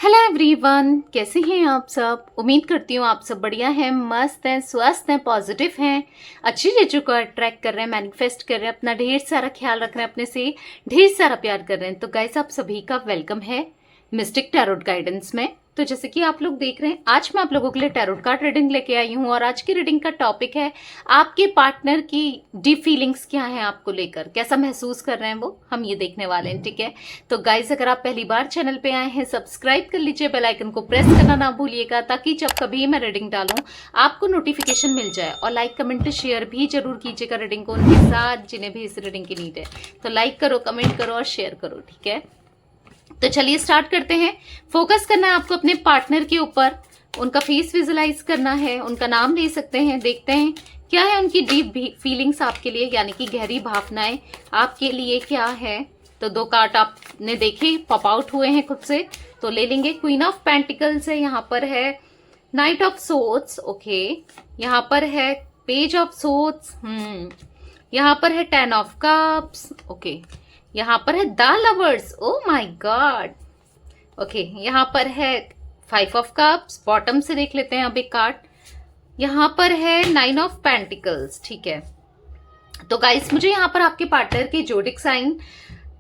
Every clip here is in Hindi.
हेलो एवरीवन, कैसे हैं आप सब। उम्मीद करती हूँ आप सब बढ़िया हैं, मस्त हैं, स्वस्थ हैं, पॉजिटिव हैं, अच्छी चीज़ों को अट्रैक्ट कर रहे हैं, मैनिफेस्ट कर रहे हैं, अपना ढेर सारा ख्याल रख रहे हैं, अपने से ढेर सारा प्यार कर रहे हैं। तो गाइस, आप सभी का वेलकम है मिस्टिक टैरोट गाइडेंस में। तो जैसे कि आप लोग देख रहे हैं, आज मैं आप लोगों के लिए टैरोट कार्ड रीडिंग लेके आई हूँ और आज की रीडिंग का टॉपिक है आपके पार्टनर की डीप फीलिंग्स क्या है, आपको लेकर कैसा महसूस कर रहे हैं वो हम ये देखने वाले हैं। ठीक है, तो गाइस, अगर आप पहली बार चैनल पे आए हैं, सब्सक्राइब कर लीजिए, बेल आइकन को प्रेस करना ना भूलिएगा, ताकि जब कभी मैं रीडिंग डालूं आपको नोटिफिकेशन मिल जाए। और लाइक कमेंट शेयर भी जरूर कीजिएगा रीडिंग को उनके साथ जिन्हें भी इस रीडिंग की नीड है। तो लाइक करो, कमेंट करो और शेयर करो। ठीक है, तो चलिए स्टार्ट करते हैं। फोकस करना है आपको अपने पार्टनर के ऊपर, उनका फेस विजुलाइज करना है, उनका नाम ले सकते हैं। देखते हैं क्या है उनकी डीप फीलिंग्स आपके लिए, यानी कि गहरी भावनाएं आपके लिए क्या है। तो दो कार्ड आपने देखे पॉप आउट हुए हैं खुद से, तो ले लेंगे। क्वीन ऑफ पेंटिकल्स है, यहाँ पर है नाइट ऑफ सोर्ड्स, ओके, यहाँ पर है पेज ऑफ सोर्ड्स, यहाँ पर है टेन ऑफ कप्स, ओके, यहाँ पर है the lovers, O my God, okay, यहाँ पर है फाइव ऑफ कप्स। बॉटम से देख लेते हैं अब एक कार्ड, यहाँ पर है नाइन ऑफ पेंटिकल्स। ठीक है, तो गाइस, मुझे यहाँ पर आपके पार्टनर के zodiac sign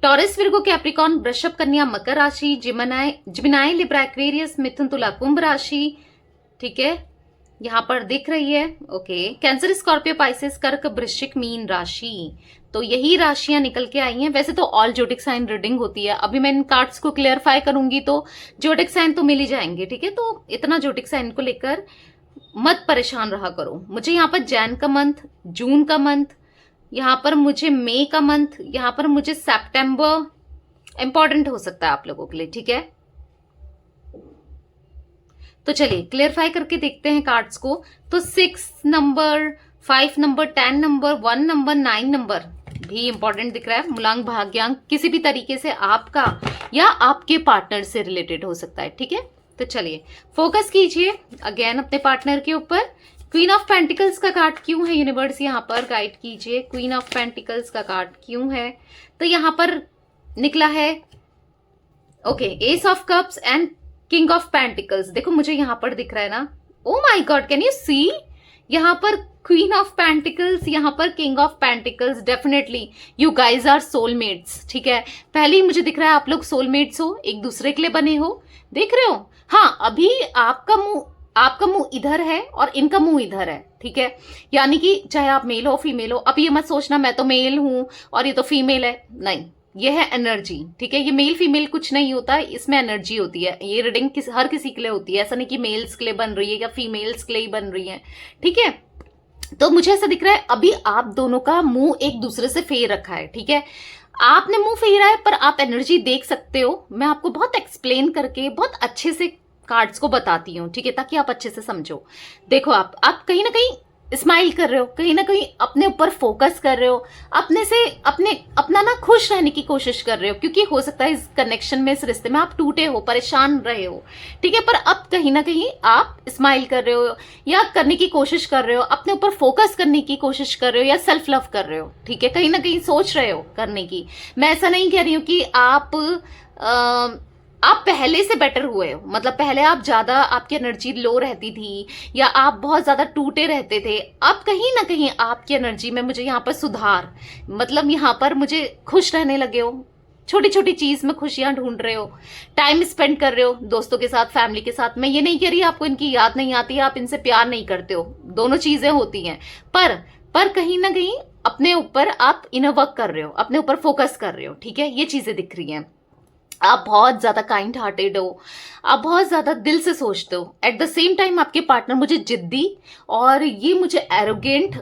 Taurus, Virgo, Capricorn, वृषभ, कन्या, मकर राशि, जिमिनाई, लिब्रा, एक्वेरियस, मिथुन, तुला, कुंभ राशि, ठीक है, यहाँ पर दिख रही है। ओके, कैंसर, स्कॉर्पियो, पाइसेस, कर्क, वृश्चिक, मीन राशि। तो यही राशियां निकल के आई हैं। वैसे तो ऑल जोडिक साइन रीडिंग होती है, अभी मैं इन कार्ड्स को क्लियरफाई करूंगी तो जोडिक साइन तो मिल ही जाएंगे। ठीक है, तो इतना जोडिक साइन को लेकर मत परेशान रहा करो। मुझे यहाँ पर जैन का मंथ, जून का मंथ, यहाँ पर मुझे मई का मंथ, यहाँ पर मुझे सितंबर इंपॉर्टेंट हो सकता है आप लोगों के लिए। ठीक है, तो चलिए क्लियरफाई करके देखते हैं कार्ड्स को। तो 6 number, 5 number, 10 number, 1 number, 9 number भी इंपॉर्टेंट दिख रहा है। मूलांक, भाग्यांक किसी भी तरीके से आपका या आपके पार्टनर से रिलेटेड हो सकता है। ठीक है, तो चलिए फोकस कीजिए अगेन अपने पार्टनर के ऊपर। क्वीन ऑफ पेंटिकल्स का कार्ड क्यों है, यूनिवर्स यहाँ पर गाइड कीजिए। क्वीन ऑफ पेंटिकल्स का कार्ड क्यों है, तो यहाँ पर निकला है okay ace of cups and king of pentacles. देखो मुझे यहाँ पर दिख रहा है ना, oh my God, can you see, यहाँ पर क्वीन ऑफ पेंटिकल्स, यहाँ पर king of pentacles. Definitely you guys are soulmates. ठीक है, पहले ही मुझे दिख रहा है आप लोग सोलमेट्स हो, एक दूसरे के लिए बने हो। देख रहे हो, हाँ, अभी आपका मुंह इधर है और इनका मुंह इधर है। ठीक है, यानी कि चाहे आप मेल हो फीमेल हो, अब ये मत सोचना मैं तो मेल हूं और ये तो फीमेल है, नहीं, ये है एनर्जी। ठीक है, ये मेल फीमेल कुछ नहीं होता, इसमें एनर्जी होती है। ये रीडिंग हर किसी के लिए होती है, ऐसा नहीं कि मेल्स के लिए बन रही है या फीमेल्स के लिए ही बन रही है। ठीक है, तो मुझे ऐसा दिख रहा है अभी आप दोनों का मुंह एक दूसरे से फेर रखा है। ठीक है, आपने मुंह फेरा है पर आप एनर्जी देख सकते हो। मैं आपको बहुत एक्सप्लेन करके बहुत अच्छे से कार्ड्स को बताती हूँ। ठीक है, ताकि आप अच्छे से समझो। देखो आप कहीं ना कहीं स्माइल कर रहे हो, कहीं ना कहीं अपने ऊपर फोकस कर रहे हो, अपना ना खुश रहने की कोशिश कर रहे हो, क्योंकि हो सकता है इस कनेक्शन में, इस रिश्ते में आप टूटे हो, परेशान रहे हो। ठीक है, पर अब कहीं ना कहीं आप स्माइल कर रहे हो या करने की कोशिश कर रहे हो, अपने ऊपर फोकस करने की कोशिश कर रहे हो या सेल्फ लव कर रहे हो। ठीक है, कहीं ना कहीं सोच रहे हो करने की। मैं ऐसा नहीं कह रही हूँ कि आप पहले से बेटर हुए हो, मतलब पहले आप ज्यादा, आपकी एनर्जी लो रहती थी या आप बहुत ज्यादा टूटे रहते थे। अब कहीं ना कहीं आपकी एनर्जी में मुझे यहाँ पर सुधार, मतलब यहाँ पर मुझे खुश रहने लगे हो, छोटी छोटी चीज में खुशियां ढूंढ रहे हो, टाइम स्पेंड कर रहे हो दोस्तों के साथ, फैमिली के साथ। मैं ये नहीं कह रही आपको इनकी याद नहीं आती, आप इनसे प्यार नहीं करते हो, दोनों चीजें होती हैं, पर कहीं ना कहीं अपने ऊपर आप इनर वर्क कर रहे हो, अपने ऊपर फोकस कर रहे हो। ठीक है, ये चीजें दिख रही हैं। आप बहुत ज्यादा काइंड हार्टेड हो, आप बहुत ज्यादा दिल से सोचते हो। एट द सेम टाइम आपके पार्टनर मुझे जिद्दी और ये मुझे एरोगेंट,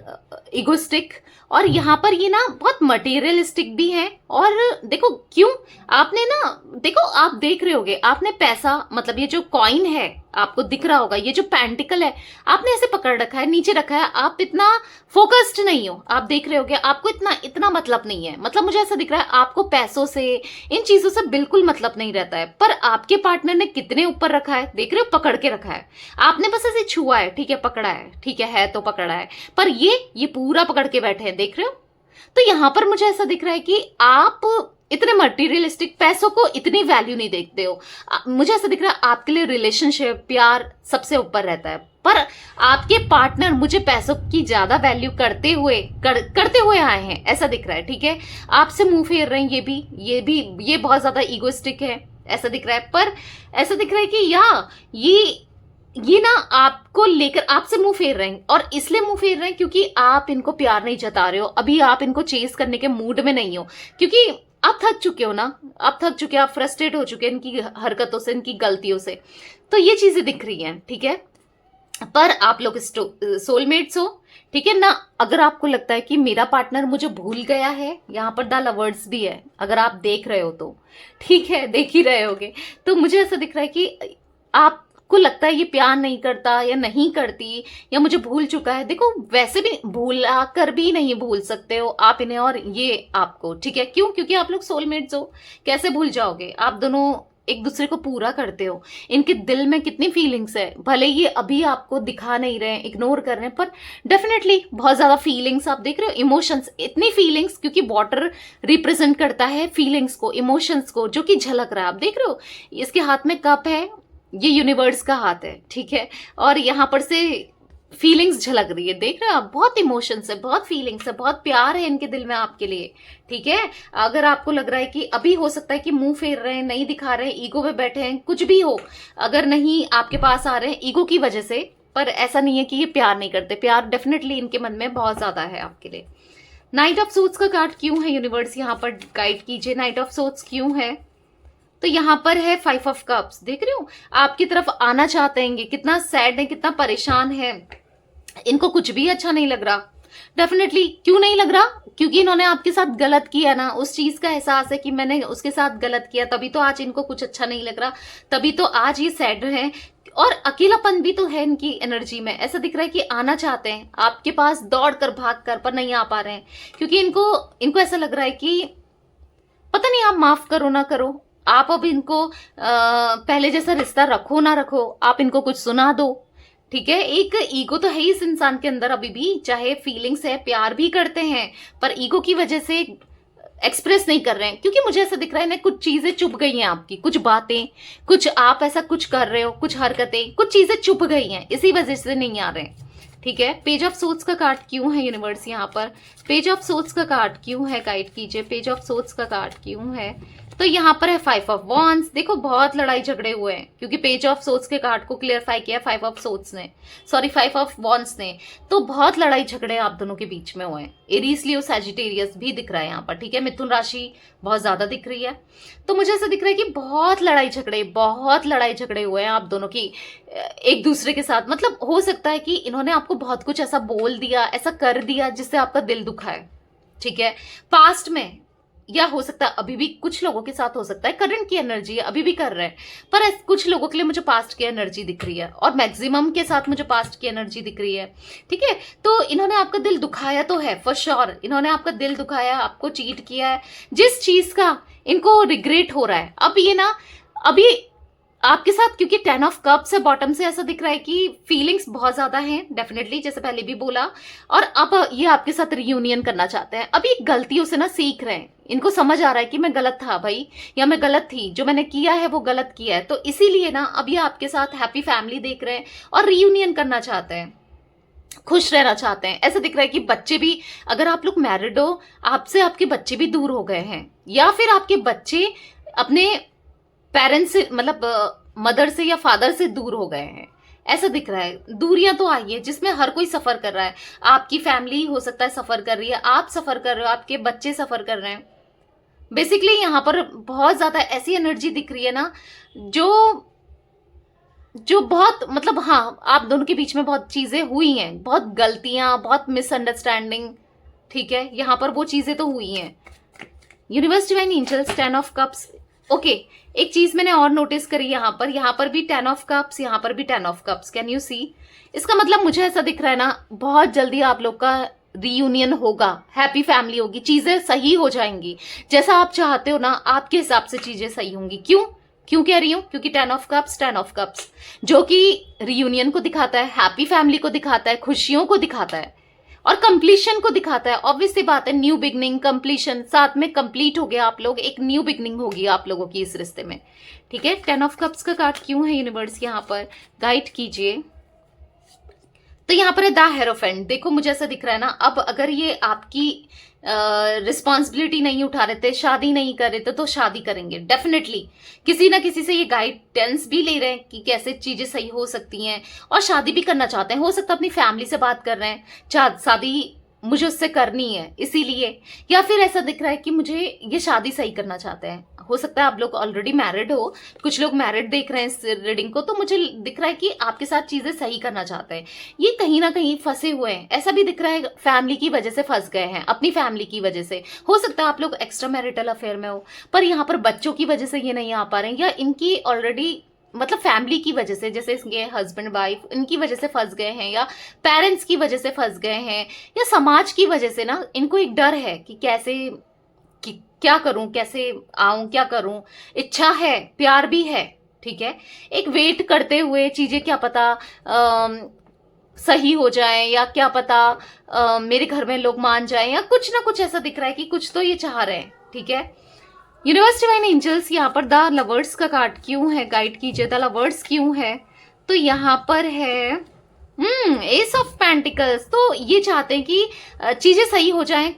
इगोस्टिक, और यहाँ पर ये ना बहुत मटेरियलिस्टिक भी है। और देखो क्यों, आपने ना, देखो आप देख रहे होगे, आपने पैसा, मतलब ये जो कॉइन है आपको दिख रहा होगा, ये जो पेंटिकल है आपने ऐसे पकड़ रखा है, नीचे रखा है, आप इतना फोकस्ड नहीं हो। आप देख रहे होगे, आपको इतना मतलब नहीं है। मतलब मुझे ऐसा दिख रहा है आपको पैसों से, इन चीजों से बिल्कुल मतलब नहीं रहता है। पर आपके पार्टनर ने कितने ऊपर रखा है, देख रहे हो, पकड़ के रखा है। आपने बस ऐसे छुआ है, ठीक है, पकड़ा है, ठीक है तो पकड़ा है, पर ये पूरा पकड़ के बैठे हैं, देख रहे हो। तो यहाँ पर मुझे ऐसा दिख रहा है कि आप इतने मटेरियलिस्टिक, पैसों को इतनी वैल्यू नहीं देखते हो। मुझे ऐसा दिख रहा है आपके लिए रिलेशनशिप, प्यार सबसे ऊपर रहता है, पर आपके पार्टनर मुझे पैसों की ज्यादा वैल्यू करते हुए आए हैं, ऐसा दिख रहा है। ठीक है, आपसे मुंह फेर रहे हैं, ये बहुत ज्यादा ईगोइस्टिक है, ऐसा दिख रहा है। पर ऐसा दिख रहा है कि ये ना आपको लेकर आपसे मुंह फेर रहे हैं, और इसलिए मुंह फेर रहे हैं क्योंकि आप इनको प्यार नहीं जता रहे हो, अभी आप इनको चेस करने के मूड में नहीं हो, क्योंकि आप थक चुके हो ना, आप थक चुके, आप फ्रस्ट्रेट हो चुके हैं इनकी हरकतों से, इनकी गलतियों से। तो ये चीजें दिख रही हैं, ठीक है। पर आप लोग सोलमेट्स हो, ठीक है ना। अगर आपको लगता है कि मेरा पार्टनर मुझे भूल गया है, यहाँ पर द लवर्स भी है, अगर आप देख रहे हो तो ठीक है, देख ही रहे होगे, तो मुझे ऐसा दिख रहा है कि आपको लगता है ये प्यार नहीं करता या नहीं करती या मुझे भूल चुका है। देखो, वैसे भी भूला कर भी नहीं भूल सकते हो आप इन्हें और ये आपको, ठीक है। क्यों? क्योंकि आप लोग सोलमेट्स हो, कैसे भूल जाओगे? आप दोनों एक दूसरे को पूरा करते हो। इनके दिल में कितनी फीलिंग्स है, भले ये अभी आपको दिखा नहीं रहे हैं, इग्नोर कर रहे हैं, पर डेफिनेटली बहुत ज्यादा फीलिंग्स आप देख रहे हो, इमोशंस, इतनी फीलिंग्स, क्योंकि वाटर रिप्रेजेंट करता है फीलिंग्स को, इमोशंस को, जो कि झलक रहा है। आप देख रहे हो इसके हाथ में कप है, ये यूनिवर्स का हाथ है, ठीक है, और यहाँ पर से फीलिंग्स झलक रही है, देख रहे हो आप, बहुत इमोशंस है, बहुत फीलिंग्स है, बहुत प्यार है इनके दिल में आपके लिए, ठीक है। अगर आपको लग रहा है कि अभी हो सकता है कि मुंह फेर रहे हैं, नहीं दिखा रहे हैं, ईगो में बैठे हैं, कुछ भी हो, अगर नहीं आपके पास आ रहे हैं ईगो की वजह से, पर ऐसा नहीं है कि ये प्यार नहीं करते, प्यार डेफिनेटली इनके मन में बहुत ज्यादा है आपके लिए। नाइट ऑफ सोर्ड्स का कार्ड क्यों है यूनिवर्स, यहाँ पर गाइड कीजिए, नाइट ऑफ सोर्ड्स क्यों है? तो यहाँ पर है 5 ऑफ कप्स, देख रहे हो, आपकी तरफ आना चाहते हैं, कितना सैड है, कितना परेशान है, इनको कुछ भी अच्छा नहीं लग रहा। डेफिनेटली क्यों नहीं लग रहा? क्योंकि इन्होंने आपके साथ गलत किया ना, उस चीज का एहसास है कि मैंने उसके साथ गलत किया, तभी तो आज इनको कुछ अच्छा नहीं लग रहा, तभी तो आज ये सैड है, और अकेलापन भी तो है इनकी एनर्जी में। ऐसा दिख रहा है कि आना चाहते हैं आपके पास, दौड़ कर भाग कर, पर नहीं आ पा रहे हैं, क्योंकि इनको ऐसा लग रहा है कि पता नहीं, आप माफ करो ना करो, आप अब इनको पहले जैसा रिश्ता रखो ना रखो, आप इनको कुछ सुना दो, ठीक है। एक ईगो तो है इस इंसान के अंदर अभी भी, चाहे फीलिंग्स है, प्यार भी करते हैं, पर ईगो की वजह से एक्सप्रेस नहीं कर रहे हैं, क्योंकि मुझे ऐसा दिख रहा है ना, कुछ चीजें चुप गई हैं आपकी, कुछ बातें, कुछ आप ऐसा कुछ कर रहे हो, कुछ हरकतें, कुछ चीजें चुप गई हैं, इसी वजह से नहीं आ रहे हैं, ठीक है। पेज ऑफ सोर्ड्स का कार्ड क्यों है यूनिवर्स, यहाँ पर पेज ऑफ सोर्ड्स का कार्ड क्यों है, गाइड कीजिए, पेज ऑफ सोर्ड्स का कार्ड क्यों है? तो यहाँ पर है 5 ऑफ वॉन्ड्स, देखो बहुत लड़ाई झगड़े हुए हैं, क्योंकि पेज ऑफ सोर्ड्स के कार्ड को क्लियरफाई किया 5 ऑफ सोर्ड्स ने, सॉरी 5 ऑफ वॉन्ड्स ने, तो बहुत लड़ाई झगड़े आप दोनों के बीच में हुए हैं। एरीज, लियो, सैजिटेरियस भी दिख रहा है यहाँ पर, ठीक है। मिथुन राशि बहुत ज्यादा दिख रही है, तो मुझे ऐसा दिख रहा है कि बहुत लड़ाई झगड़े हुए हैं आप दोनों की एक दूसरे के साथ। मतलब हो सकता है कि इन्होंने आपको बहुत कुछ ऐसा बोल दिया, ऐसा कर दिया जिससे आपका दिल दुखा है, ठीक है, पास्ट में, या हो सकता है अभी भी कुछ लोगों के साथ हो सकता है, करंट की एनर्जी है, अभी भी कर रहे हैं, पर कुछ लोगों के लिए मुझे पास्ट की एनर्जी दिख रही है, और मैक्सिमम के साथ मुझे पास्ट की एनर्जी दिख रही है, ठीक है। तो इन्होंने आपका दिल दुखाया तो है, फॉर श्योर इन्होंने आपका दिल दुखाया, आपको चीट किया है, जिस चीज का इनको रिग्रेट हो रहा है अब ये ना, अभी आपके साथ, क्योंकि 10 ऑफ कप्स है बॉटम से, ऐसा दिख रहा है कि फीलिंग्स बहुत ज्यादा हैं डेफिनेटली, जैसे पहले भी बोला, और अब ये आपके साथ रियूनियन करना चाहते हैं। अभी गलतियों से ना सीख रहे हैं, इनको समझ आ रहा है कि मैं गलत था भाई, या मैं गलत थी, जो मैंने किया है वो गलत किया है, तो इसीलिए ना अब ये आपके साथ हैप्पी फैमिली देख रहे हैं और रियूनियन करना चाहते हैं, खुश रहना चाहते हैं। ऐसा दिख रहा है कि बच्चे भी, अगर आप लोग मैरिड हो, आपसे आपके बच्चे भी दूर हो गए हैं, या फिर आपके बच्चे अपने पेरेंट्स से, मतलब मदर से या फादर से दूर हो गए हैं, ऐसा दिख रहा है। दूरियां तो आई है जिसमें हर कोई सफर कर रहा है, आपकी फैमिली हो सकता है सफर कर रही है, आप सफर कर रहे हो, आपके बच्चे सफर कर रहे हैं। बेसिकली यहाँ पर बहुत ज्यादा ऐसी एनर्जी दिख रही है ना, जो बहुत, मतलब हाँ, आप दोनों के बीच में बहुत चीजें हुई हैं, बहुत गलतियां, बहुत मिसअंडरस्टैंडिंग, ठीक है, यहाँ पर वो चीजें तो हुई हैं। Universe, divine angels, 10 of cups, okay. एक चीज मैंने और नोटिस करी, यहाँ पर भी 10 ऑफ कप्स, यहाँ पर भी 10 ऑफ कप्स, कैन यू सी? इसका मतलब मुझे ऐसा दिख रहा है ना, बहुत जल्दी आप लोग का रीयूनियन होगा, हैप्पी फैमिली होगी, चीजें सही हो जाएंगी, जैसा आप चाहते हो ना, आपके हिसाब से चीजें सही होंगी। क्यों कह रही हूं? क्योंकि 10 ऑफ कप्स जो कि रीयूनियन को दिखाता है, हैप्पी फैमिली को दिखाता है, खुशियों को दिखाता है, और कंप्लीशन को दिखाता है। ऑब्वियस सी बात है, न्यू बिगनिंग, कंप्लीशन, साथ में कंप्लीट हो गया आप लोग, एक न्यू बिगनिंग होगी आप लोगों की इस रिश्ते में, ठीक है। 10 ऑफ कप्स का कार्ड क्यों है यूनिवर्स यहाँ पर, गाइड कीजिए। तो यहाँ पर है द हेरोफेंट। देखो मुझे ऐसा दिख रहा है ना, अब अगर ये आपकी रिस्पॉन्सिबिलिटी नहीं उठा रहे थे, शादी नहीं कर रहे थे, तो शादी करेंगे डेफिनेटली। किसी ना किसी से ये गाइडेंस भी ले रहे हैं कि कैसे चीजें सही हो सकती हैं, और शादी भी करना चाहते हैं। हो सकता है अपनी फैमिली से बात कर रहे हैं, शादी मुझे उससे करनी है इसीलिए, या फिर ऐसा दिख रहा है कि मुझे ये शादी सही करना चाहते हैं। हो सकता है आप लोग ऑलरेडी मैरिड हो, कुछ लोग मैरिड देख रहे हैं इस रीडिंग को, तो मुझे दिख रहा है कि आपके साथ चीजें सही करना चाहते हैं। ये कहीं ना कहीं फंसे हुए हैं, ऐसा भी दिख रहा है फैमिली की वजह से फंस गए हैं, अपनी फैमिली की वजह से। हो सकता है आप लोग एक्स्ट्रा मैरिटल अफेयर में हो, पर यहाँ पर बच्चों की वजह से ये नहीं आ पा रहे हैं, या इनकी ऑलरेडी मतलब फैमिली की वजह से, जैसे इसके हस्बैंड वाइफ, इनकी वजह से फंस गए हैं, या पेरेंट्स की वजह से फंस गए हैं, या समाज की वजह से ना इनको एक डर है कि कैसे, कि क्या करूं, कैसे आऊं, क्या करूं। इच्छा है, प्यार भी है, ठीक है। एक वेट करते हुए चीजें, क्या पता सही हो जाए, या क्या पता मेरे घर में लोग मान जाएं, या कुछ ना कुछ ऐसा दिख रहा है कि कुछ तो ये चाह रहे हैं, ठीक है। यूनिवर्स डिवाइन एंजल्स यहाँ पर द लवर्स का कार्ड क्यों है, गाइड कीजिए। द लवर्स क्यों है, तो यहाँ पर है एस ऑफ पेंटिकल्स। तो ये चाहते हैं कि चीजें सही हो जाएं,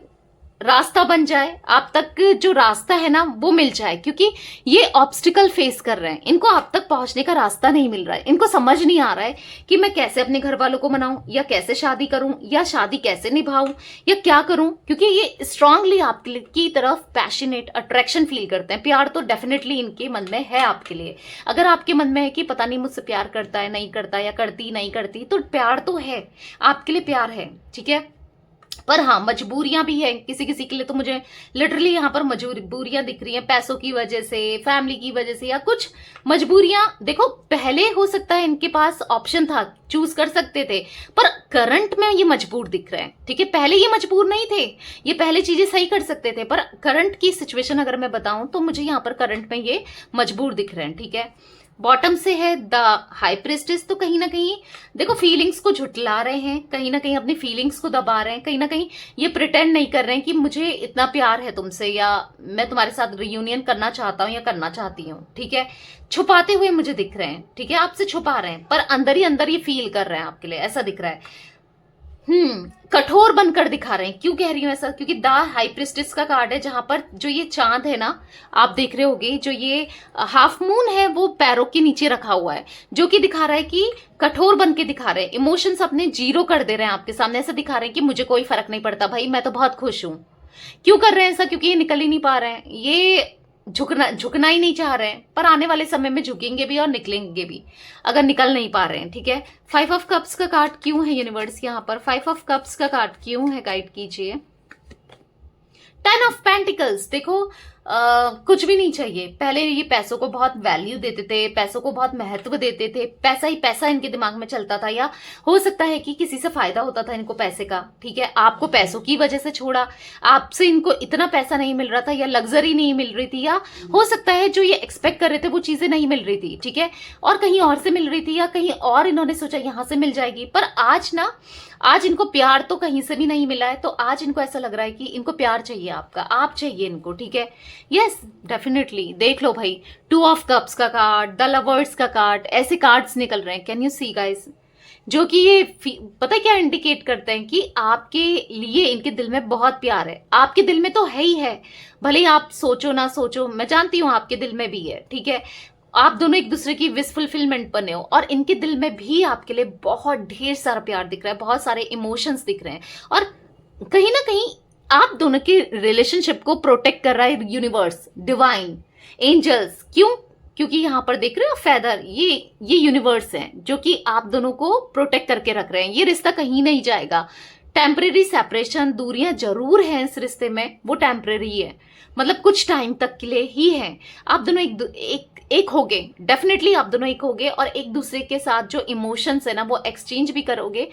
रास्ता बन जाए, आप तक जो रास्ता है ना वो मिल जाए, क्योंकि ये ऑब्स्टिकल फेस कर रहे हैं, इनको आप तक पहुंचने का रास्ता नहीं मिल रहा है। इनको समझ नहीं आ रहा है कि मैं कैसे अपने घर वालों को मनाऊं, या कैसे शादी करूं, या शादी कैसे निभाऊं, या क्या करूं, क्योंकि ये स्ट्रांगली आपकी तरफ पैशनेट अट्रैक्शन फील करते हैं। प्यार तो डेफिनेटली इनके मन में है आपके लिए। अगर आपके मन में है कि पता नहीं मुझसे प्यार करता है, नहीं करता, या करती नहीं करती, तो प्यार तो है, आपके लिए प्यार है, ठीक है। पर हाँ, मजबूरियां भी हैं किसी किसी के लिए। तो मुझे लिटरली यहाँ पर मजबूरियां दिख रही हैं, पैसों की वजह से, फैमिली की वजह से, या कुछ मजबूरियां। देखो पहले हो सकता है इनके पास ऑप्शन था, चूज कर सकते थे, पर करंट में ये मजबूर दिख रहे हैं, ठीक है। पहले ये मजबूर नहीं थे, ये पहले चीजें सही कर सकते थे, पर करंट की सिचुएशन अगर मैं बताऊं तो मुझे यहाँ पर करंट में ये मजबूर दिख रहे हैं, ठीक है। बॉटम से है द हाई प्रिस्टेस। तो कहीं ना कहीं देखो फीलिंग्स को झुटला रहे हैं, कहीं ना कहीं अपनी फीलिंग्स को दबा रहे हैं, कहीं ना कहीं ये प्रिटेंड नहीं कर रहे हैं कि मुझे इतना प्यार है तुमसे, या मैं तुम्हारे साथ रियूनियन करना चाहता हूं या करना चाहती हूँ, ठीक है। छुपाते हुए मुझे दिख रहे हैं, ठीक है, आपसे छुपा रहे हैं, पर अंदर ही अंदर ये फील कर रहे हैं आपके लिए, ऐसा दिख रहा है। कठोर बनकर दिखा रहे हैं। क्यों कह रही हूं ऐसा, क्योंकि द हाई प्रिस्टेस का कार्ड है, जहां पर जो ये चांद है ना, आप देख रहे होगे, जो ये हाफ मून है वो पैरों के नीचे रखा हुआ है, जो कि दिखा रहा है कि कठोर बन के दिखा रहे हैं, इमोशंस अपने जीरो कर दे रहे हैं आपके सामने। ऐसा दिखा रहे हैं कि मुझे कोई फर्क नहीं पड़ता भाई, मैं तो बहुत खुश हूं। क्यों कर रहे हैं ऐसा, क्योंकि ये निकल ही नहीं पा रहे हैं, ये झुकना ही नहीं चाह रहे हैं, पर आने वाले समय में झुकेंगे भी और निकलेंगे भी, अगर निकल नहीं पा रहे हैं, ठीक है। 5 ऑफ कप्स का कार्ड क्यों है यूनिवर्स यहाँ पर, 5 ऑफ कप्स का कार्ड क्यों है, गाइड कीजिए। 10 ऑफ पेंटिकल्स। देखो कुछ भी नहीं चाहिए। पहले ये पैसों को बहुत वैल्यू देते थे, पैसों को बहुत महत्व देते थे, पैसा ही पैसा इनके दिमाग में चलता था, या हो सकता है कि किसी से फायदा होता था इनको पैसे का, ठीक है। आपको पैसों की वजह से छोड़ा, आपसे इनको इतना पैसा नहीं मिल रहा था, या लग्जरी नहीं मिल रही थी, या हो सकता है जो ये एक्सपेक्ट कर रहे थे वो चीजें नहीं मिल रही थी, ठीक है, और कहीं और से मिल रही थी, या कहीं और इन्होंने सोचा यहां से मिल जाएगी। पर आज इनको प्यार तो कहीं से भी नहीं मिला है, तो आज इनको ऐसा लग रहा है कि इनको प्यार चाहिए आपका, आप चाहिए इनको, ठीक है। यस डेफिनेटली, देख लो भाई, 2 ऑफ कप्स का कार्ड, द लवर्स का कार्ड, ऐसे कार्ड्स निकल रहे हैं, कैन यू सी गाइस, जो कि ये पता क्या इंडिकेट करते हैं कि आपके लिए इनके दिल में बहुत प्यार है। आपके दिल में तो है ही है, भले ही आप सोचो ना सोचो, मैं जानती हूं आपके दिल में भी है, ठीक है। आप दोनों एक दूसरे की विश फुलफिलमेंट बने हो, और इनके दिल में भी आपके लिए बहुत ढेर सारा प्यार दिख रहा है, बहुत सारे इमोशंस दिख रहे हैं, और कहीं ना कहीं आप दोनों के रिलेशनशिप को प्रोटेक्ट कर रहा है यूनिवर्स, डिवाइन एंजल्स। क्यों, क्योंकि यहां पर देख रहे हो फेदर, ये यूनिवर्स है जो कि आप दोनों को प्रोटेक्ट करके रख रहे हैं। ये रिश्ता कहीं नहीं जाएगा। टेम्परेरी सेपरेशन, दूरियां जरूर हैं इस रिश्ते में, वो टेम्परेरी है, मतलब कुछ टाइम तक के लिए ही है। आप दोनों एक होगे, डेफिनेटली आप दोनों एक होगे, और एक दूसरे के साथ जो इमोशंस है ना वो एक्सचेंज भी करोगे।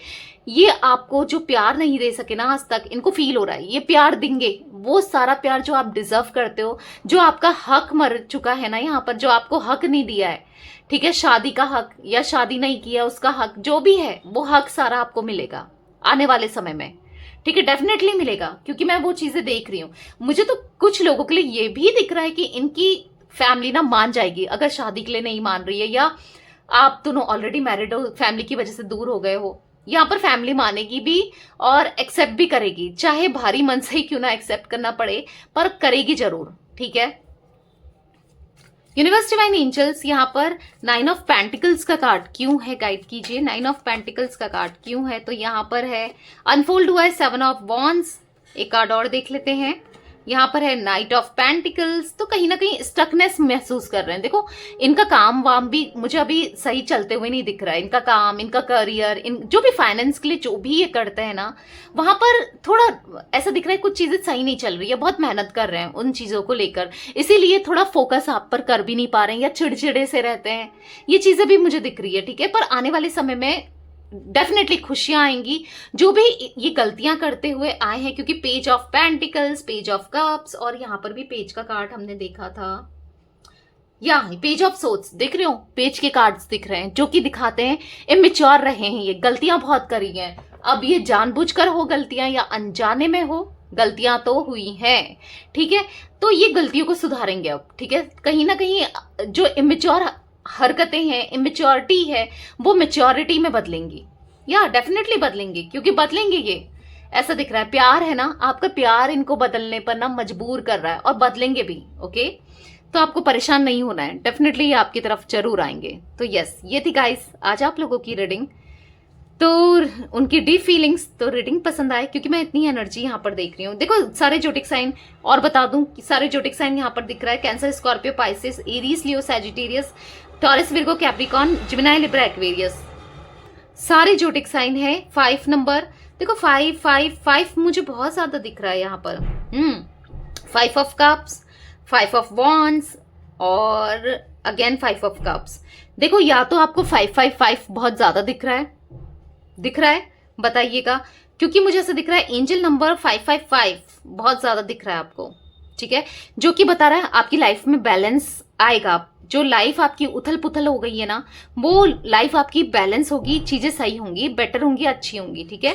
ये आपको जो प्यार नहीं दे सके ना आज तक, इनको फील हो रहा है ये प्यार देंगे, वो सारा प्यार जो आप डिजर्व करते हो, जो आपका हक मर चुका है ना यहाँ पर, जो आपको हक नहीं दिया है, ठीक है, शादी का हक या शादी नहीं किया उसका हक, जो भी है वो हक सारा आपको मिलेगा आने वाले समय में, ठीक है, डेफिनेटली मिलेगा, क्योंकि मैं वो चीजें देख रही हूँ। मुझे तो कुछ लोगों के लिए ये भी दिख रहा है कि इनकी फैमिली ना मान जाएगी अगर शादी के लिए नहीं मान रही है, या आप दोनों ऑलरेडी मैरिड हो, फैमिली की वजह से दूर हो गए हो। यहाँ पर फैमिली मानेगी भी और एक्सेप्ट भी करेगी, चाहे भारी मन से ही क्यों ना एक्सेप्ट करना पड़े, पर करेगी जरूर। ठीक है, यूनिवर्स डिवाइन एंजल्स यहाँ पर 9 ऑफ पेंटिकल्स का कार्ड क्यों है, गाइड कीजिए। 9 ऑफ पेंटिकल्स का कार्ड क्यों है? तो यहाँ पर है अनफोल्ड हुआ है 7 ऑफ वॉन्ड्स। एक कार्ड और देख लेते हैं। यहाँ पर है नाइट ऑफ पेंटिकल्स। तो कहीं ना कहीं स्टकनेस महसूस कर रहे हैं। देखो, इनका काम वाम भी मुझे अभी सही चलते हुए नहीं दिख रहा है। इनका काम, इनका करियर, इन जो भी फाइनेंस के लिए जो भी ये करते हैं ना, वहां पर थोड़ा ऐसा दिख रहा है कुछ चीजें सही नहीं चल रही है। बहुत मेहनत कर रहे हैं उन चीजों को लेकर, इसीलिए थोड़ा फोकस आप पर कर भी नहीं पा रहे हैं, या चिड़चिड़े से रहते हैं। ये चीजें भी मुझे दिख रही है। ठीक है, पर आने वाले समय में डेफिनेटली खुशियां आएंगी, जो भी ये गलतियां करते हुए आए हैं। क्योंकि page of pentacles, page of cups, और यहां पर भी पेज का कार्ड हमने देखा था, या पेज ऑफ सोर्ड्स दिख रहे हो, पेज के कार्ड्स दिख रहे हैं, जो कि दिखाते हैं इमेच्योर रहे हैं, ये गलतियां बहुत करी हैं। अब ये जानबूझकर हो गलतियां या अनजाने में हो, गलतियां तो हुई हैं। ठीक है, तो ये गलतियों को सुधारेंगे अब। ठीक है, कहीं ना कहीं जो इमेच्योर हरकतें हैं, इमेच्योरिटी है, वो मेच्योरिटी में बदलेंगी, या डेफिनेटली बदलेंगे, क्योंकि बदलेंगे ये, ऐसा दिख रहा है। प्यार है ना, आपका प्यार इनको बदलने पर ना मजबूर कर रहा है, और बदलेंगे भी। ओके, तो आपको परेशान नहीं होना है, डेफिनेटली ये आपकी तरफ जरूर आएंगे। तो यस, ये थी गाइस आज आप लोगों की रीडिंग। तो उनकी डीप फीलिंग्स, तो रीडिंग पसंद आए, क्योंकि मैं इतनी एनर्जी यहाँ पर देख रही हूँ। देखो, सारे जोटिक साइन, और बता दूं कि सारे जोटिक साइन यहाँ पर दिख रहा है। Cancer, Scorpio, Pisces, Aries, Leo, Sagittarius, Taurus, Virgo, Capricorn, Gemini, Libra, Aquarius, सारे जोटिक साइन है। 5 नंबर देखो, 5 5 5 मुझे बहुत ज्यादा दिख रहा है यहाँ पर। 5 ऑफ कप्स, 5 ऑफ वॉन्ड्स, और अगेन 5 ऑफ कप्स। देखो, या तो आपको 5 बहुत ज्यादा दिख रहा है, बताइएगा, क्योंकि मुझे ऐसा दिख रहा है एंजल नंबर 555 बहुत ज्यादा दिख रहा है आपको। ठीक है, जो कि बता रहा है आपकी लाइफ में बैलेंस आएगा। जो लाइफ आपकी उथल पुथल हो गई है ना, वो लाइफ आपकी बैलेंस होगी, चीजें सही होंगी, बेटर होंगी, अच्छी होंगी। ठीक है,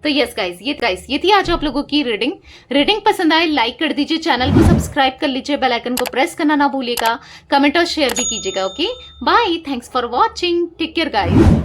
तो यस गाइस, ये थी आज आप लोगों की रीडिंग पसंद आए लाइक कर दीजिए, चैनल को सब्सक्राइब कर लीजिए, बेल आइकन को प्रेस करना ना भूलिएगा, कमेंट और शेयर भी कीजिएगा। Okay, bye, thanks for watching, take care guys.